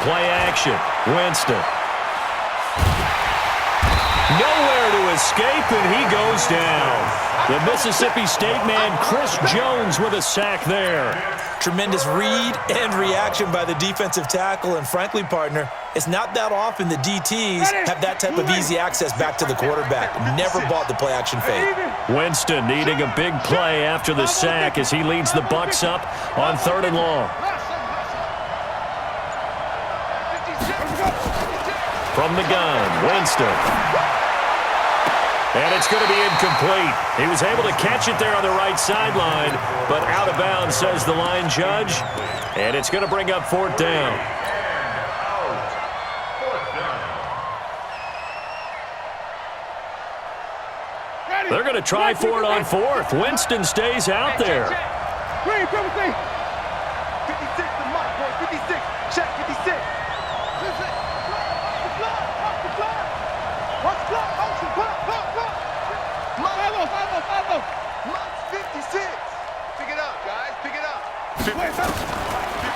Play action. Winston. Nowhere to escape, and he goes down. The Mississippi State man, Chris Jones, with a sack there. Tremendous read and reaction by the defensive tackle. And frankly, partner, it's not that often the DTs have that type of easy access back to the quarterback. Never bought the play-action fake. Winston needing a big play after the sack as he leads the Bucs up on 3rd and long. From the gun, Winston. And it's going to be incomplete. He was able to catch it there on the right sideline, but out of bounds, says the line judge. And it's going to bring up 4th down. They're going to try for it on 4th. Winston stays out there. 56 to Mike, boy. 56. Check 56.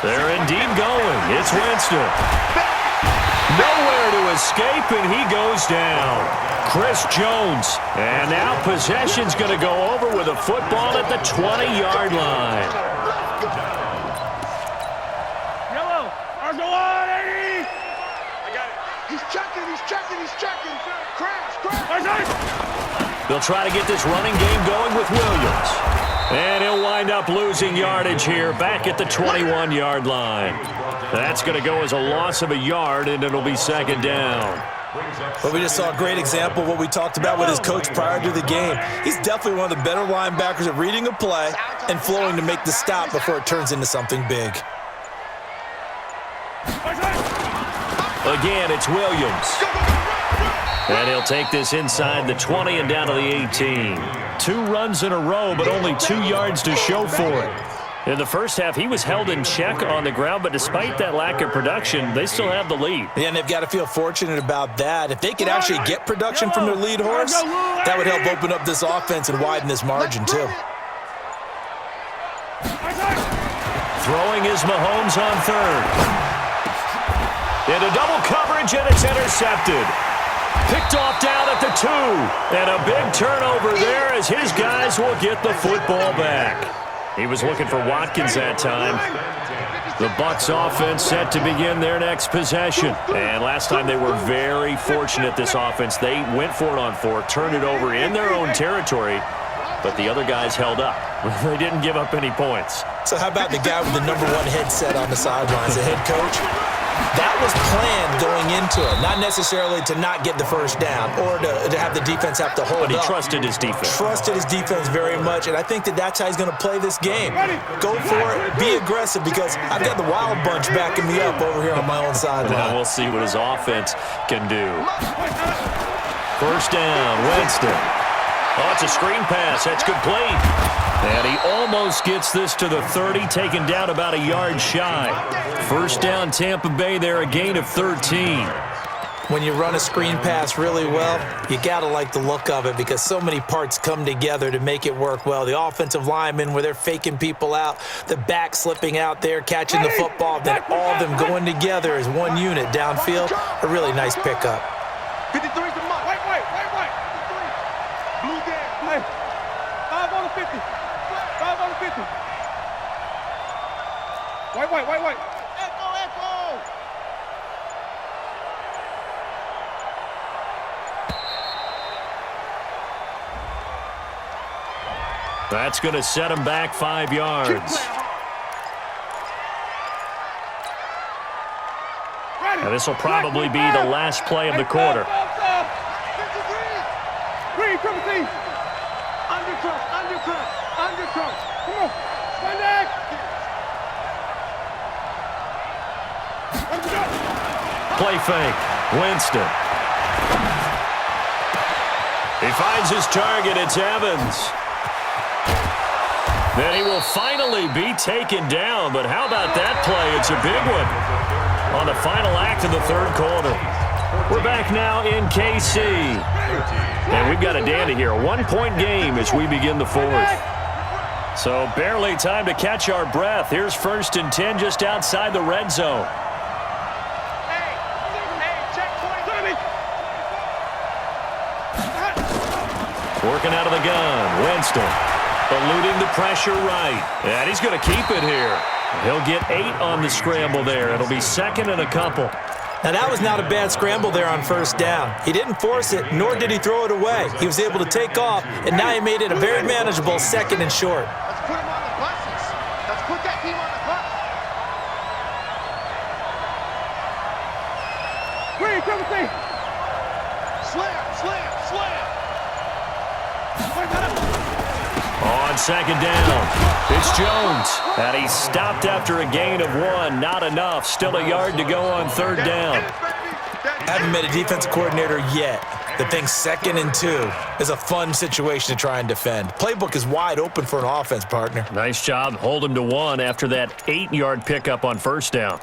They're indeed going. It's Winston. Nowhere to escape, and he goes down. Chris Jones. And now possession's going to go over with a football at the 20-yard line. Yellow. Argo on, 80. I got it. He's checking. Crash. They'll try to get this running game going with Williams. And he'll wind up losing yardage here back at the 21-yard line. That's going to go as a loss of a yard, and it'll be 2nd down. Well, we just saw a great example of what we talked about with his coach prior to the game. He's definitely one of the better linebackers at reading a play and flowing to make the stop before it turns into something big. Again, it's Williams. And he'll take this inside the 20 and down to the 18. 2 runs in a row, but only 2 yards to show for it. In the first half, he was held in check on the ground, but despite that lack of production, they still have the lead. Yeah, and they've got to feel fortunate about that. If they could actually get production from their lead horse, that would help open up this offense and widen this margin, too. Throwing is Mahomes on 3rd. Into double coverage, and it's intercepted. Picked off down at the 2. And a big turnover there as his guys will get the football back. He was looking for Watkins that time. The Bucs offense set to begin their next possession. And last time they were very fortunate, this offense. They went for it on 4th, turned it over in their own territory, but the other guys held up. They didn't give up any points. So how about the guy with the #1 headset on the sidelines, the head coach? That was planned going into it, not necessarily to not get the first down or to have the defense have to hold up. But he trusted his defense. Trusted his defense very much, and I think that's how he's going to play this game. Go for it, be aggressive, because I've got the Wild Bunch backing me up over here on my own sideline. Now we'll see what his offense can do. 1st down, Winston. Oh, it's a screen pass. That's complete. And he almost gets this to the 30, taken down about a yard shy. 1st down, Tampa Bay there, a gain of 13. When you run a screen pass really well, you got to like the look of it because so many parts come together to make it work well. The offensive linemen, where they're faking people out, the back slipping out there, catching the football, then all of them going together as one unit downfield. A really nice pickup. 53 to Mike. Wait. 53. Blue down. Hey. 5 on the 50. 5 on the 50. Wait. Echo. That's going to set him back 5 yards. Now this will probably be the last play of the quarter. Green, triple T. Undercut. Come on. Stand back. Play fake. Winston. He finds his target. It's Evans. Then he will finally be taken down. But how about that play? It's a big one on the final act of the 3rd quarter. We're back now in KC. And we've got a dandy here. A 1-point game as we begin the 4th. So barely time to catch our breath. Here's 1st and 10 just outside the red zone. Working out of the gun. Winston eluding the pressure right. And he's going to keep it here. He'll get 8 on the scramble there. It'll be 2nd and a couple. Now, that was not a bad scramble there on 1st down. He didn't force it, nor did he throw it away. He was able to take off, and now he made it a very manageable 2nd and short. Let's put him on the buses. Let's put that team on the bus. Green, Timothy. Slam, slam, slam. On 2nd down, it's Jones. And he stopped after a gain of 1. Not enough. Still a yard to go on 3rd down. Haven't met a defensive coordinator yet that thinks 2nd and 2 is a fun situation to try and defend. Playbook is wide open for an offense, partner. Nice job. Hold him to 1 after that 8-yard pickup on 1st down.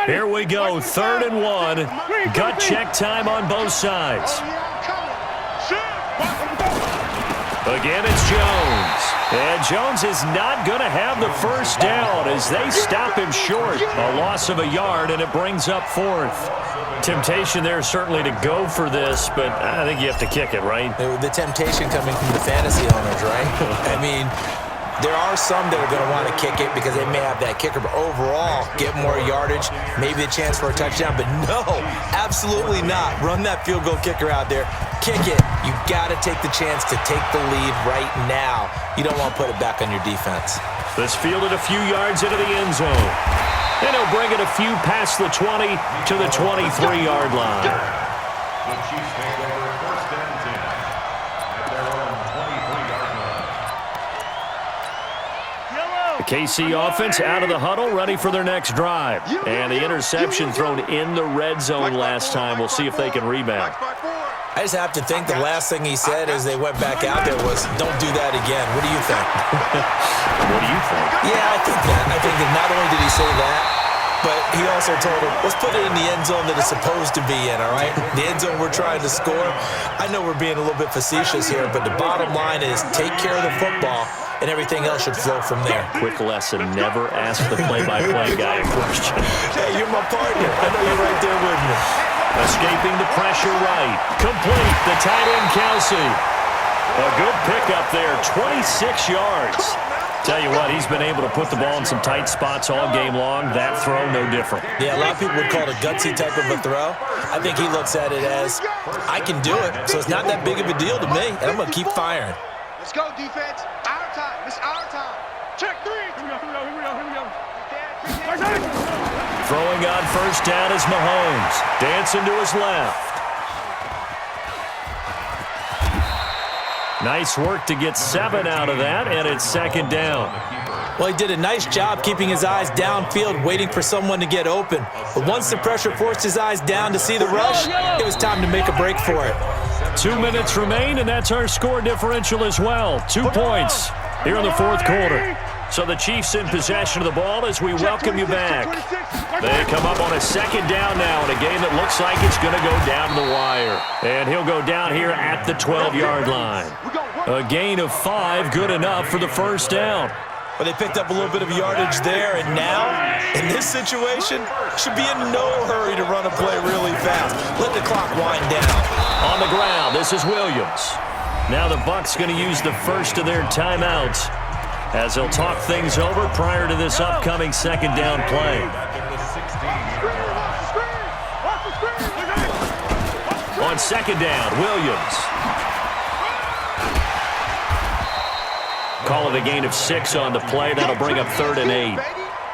Here we go. 3rd and 1. Gut check time on both sides. Again, it's Jones. And Jones is not going to have the 1st down as they stop him short. A loss of a yard, and it brings up 4th. Temptation there certainly to go for this, but I think you have to kick it, right? The temptation coming from the fantasy owners, right? I mean, there are some that are going to want to kick it because they may have that kicker, but overall, get more yardage, maybe a chance for a touchdown. But no, absolutely not. Run that field goal kicker out there. Kick it. You've got to take the chance to take the lead right now. You don't want to put it back on your defense. This fielded a few yards into the end zone. And he'll bring it a few past the 20 to the 23-yard line. The Chiefs take over 1st and 10 at their own 23-yard line. The KC offense out of the huddle, ready for their next drive. And the interception thrown in the red zone last time. We'll see if they can rebound. I just have to think the last thing he said as they went back out there was, don't do that again. What do you think? What do you think? Yeah, I think that. I think that not only did he say that, but he also told him, let's put it in the end zone that it's supposed to be in, all right? The end zone we're trying to score. I know we're being a little bit facetious here, but the bottom line is take care of the football, and everything else should flow from there. Quick lesson, never ask the play-by-play guy a question. Hey, you're my partner. I know you're right there with me. Escaping the pressure right. Complete. The tight end, Kelsey. A good pickup there. 26 yards. Tell you what, he's been able to put the ball in some tight spots all game long. That throw, no different. Yeah, a lot of people would call it a gutsy type of a throw. I think he looks at it as, I can do it, so it's not that big of a deal to me, and I'm going to keep firing. Let's go, defense. Our time. It's our time. Check 3. Here we go. Throwing on 1st down is Mahomes. Dancing to his left. Nice work to get 7 out of that, and it's 2nd down. Well, he did a nice job keeping his eyes downfield, waiting for someone to get open. But once the pressure forced his eyes down to see the rush, it was time to make a break for it. 2 minutes remain, and that's our score differential as well. 2 points here in the 4th quarter. So the Chiefs in possession of the ball as we welcome you back. They come up on a 2nd down now in a game that looks like it's going to go down to the wire. And he'll go down here at the 12-yard line. A gain of 5, good enough for the 1st down. Well, they picked up a little bit of yardage there, and now, in this situation, should be in no hurry to run a play really fast. Let the clock wind down. On the ground, this is Williams. Now the Bucs going to use the first of their timeouts as they'll talk things over prior to this upcoming 2nd down play. On 2nd down, Williams. Call it a gain of 6 on the play. That'll bring up 3rd and 8.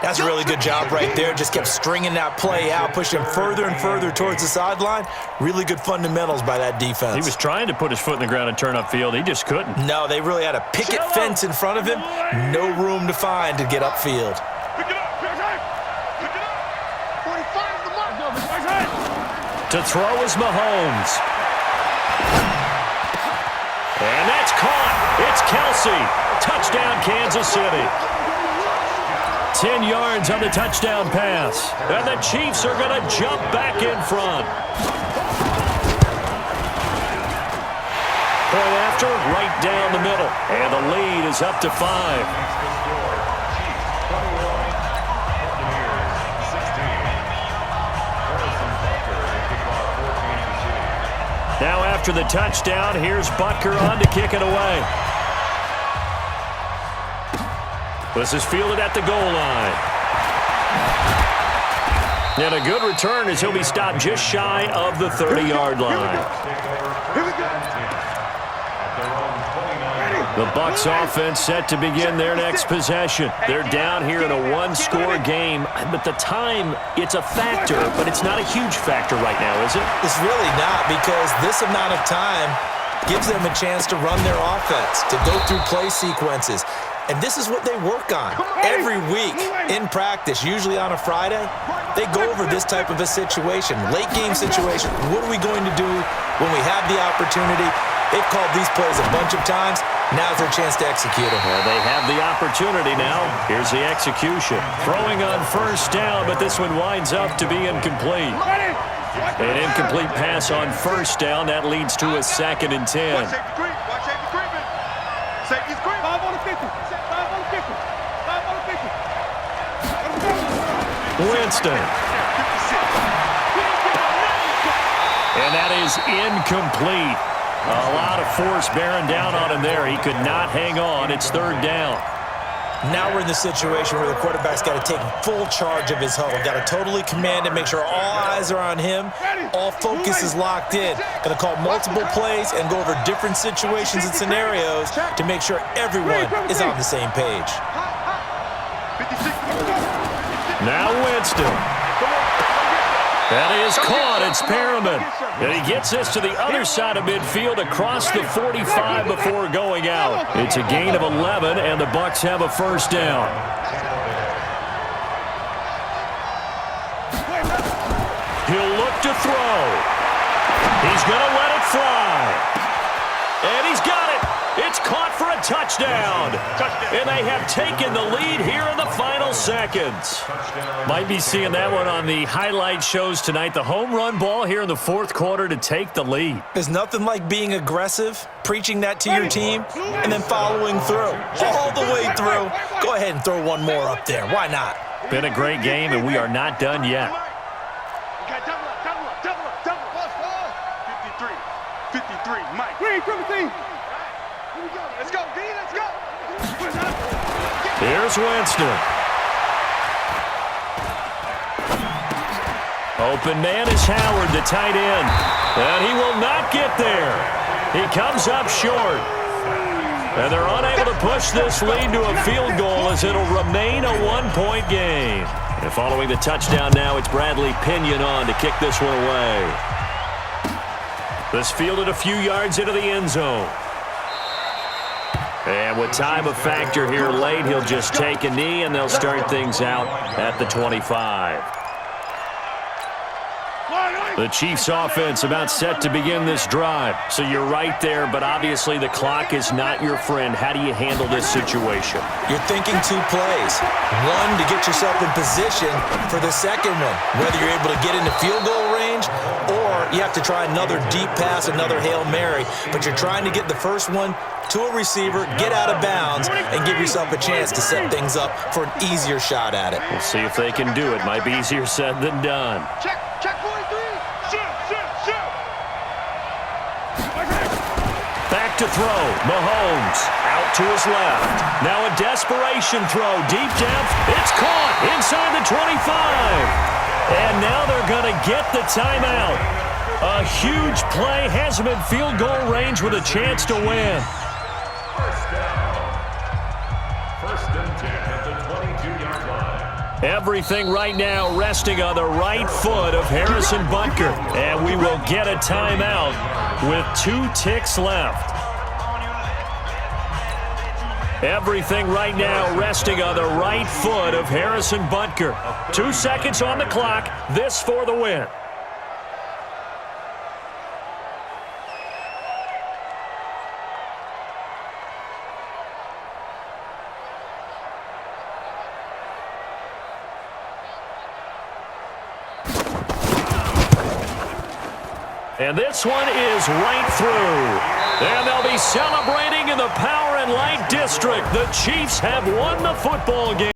That's a really good job right there. Just kept stringing that play out, pushing further and further towards the sideline. Really good fundamentals by that defense. He was trying to put his foot in the ground and turn upfield. He just couldn't. No, they really had a picket fence in front of him. No room to find to get upfield. Pick it up. Pick it up. 45 the mark. To throw is Mahomes. And that's caught. It's Kelsey. Touchdown, Kansas City. 10 yards on the touchdown pass. And the Chiefs are going to jump back in front. Point after, right down the middle. And the lead is up to 5. Now after the touchdown. Here's Butker on to kick it away. This is fielded at the goal line. And a good return as he'll be stopped just shy of the 30-yard line. The Bucs offense set to begin their next possession. They're down here in a one-score game. But the time, it's a factor, but it's not a huge factor right now, is it? It's really not, because this amount of time gives them a chance to run their offense, to go through play sequences. And this is what they work on every week in practice, usually on a Friday. They go over this type of a situation, late game situation. What are we going to do when we have the opportunity? They've called these plays a bunch of times. Now's their chance to execute them. Well, they have the opportunity now. Here's the execution. Throwing on first down, but this one winds up to be incomplete. An incomplete pass on first down. That leads to a 2nd and 10. Watch safety creep. Watch safety creeping. Safety's creep. 5 on the 50. 5 on the 50. 5 on the 50. Winston. And that is incomplete. A lot of force bearing down on him there. He could not hang on. It's 3rd down. Now we're in the situation where the quarterback's got to take full charge of his huddle. Got to totally command it, make sure all eyes are on him. All focus is locked in. Going to call multiple plays and go over different situations and scenarios to make sure everyone is on the same page. Now Winston. That is caught. It's Perriman. And he gets this to the other side of midfield across the 45 before going out. It's a gain of 11, and the Bucs have a first down. He'll look to throw. He's going to let it fly. And he's got it. It's caught for a touchdown. And they have taken the lead here in the final seconds. Might be seeing that one on the highlight shows tonight. The home run ball here in the 4th quarter to take the lead. There's nothing like being aggressive, preaching that to your team, and then following through. All the way through. Go ahead and throw one more up there. Why not? Been a great game, and we are not done yet. Okay, double up. 53, Mike. Green, 17. Let's go, D, let's go. Here's Winston. Open man is Howard, the tight end. And he will not get there. He comes up short. And they're unable to push this lead to a field goal as it'll remain a 1-point game. And following the touchdown now, it's Bradley Pinion on to kick this one away. This fielded a few yards into the end zone. And with time a factor here late, he'll just take a knee, and they'll start things out at the 25. The Chiefs offense about set to begin this drive. So you're right there, but obviously the clock is not your friend. How do you handle this situation? You're thinking 2 plays. One, to get yourself in position for the second one, whether you're able to get into field goal range or you have to try another deep pass, another Hail Mary. But you're trying to get the first one to a receiver, get out of bounds, and give yourself a chance to set things up for an easier shot at it. We'll see if they can do it. Might be easier said than done. Check 43. Shoot. Back to throw. Mahomes out to his left. Now a desperation throw deep down. It's caught inside the 25. And now they're going to get the timeout. A huge play has him in field goal range with a chance to win. First and 10 at the 22-yard line. Everything right now resting on the right foot of Harrison Butker. And we will get a timeout with 2 ticks left. Everything right now resting on the right foot of Harrison Butker. 2 seconds on the clock. This for the win. And this one is right through. And they'll be celebrating in the Power and Light District. The Chiefs have won the football game.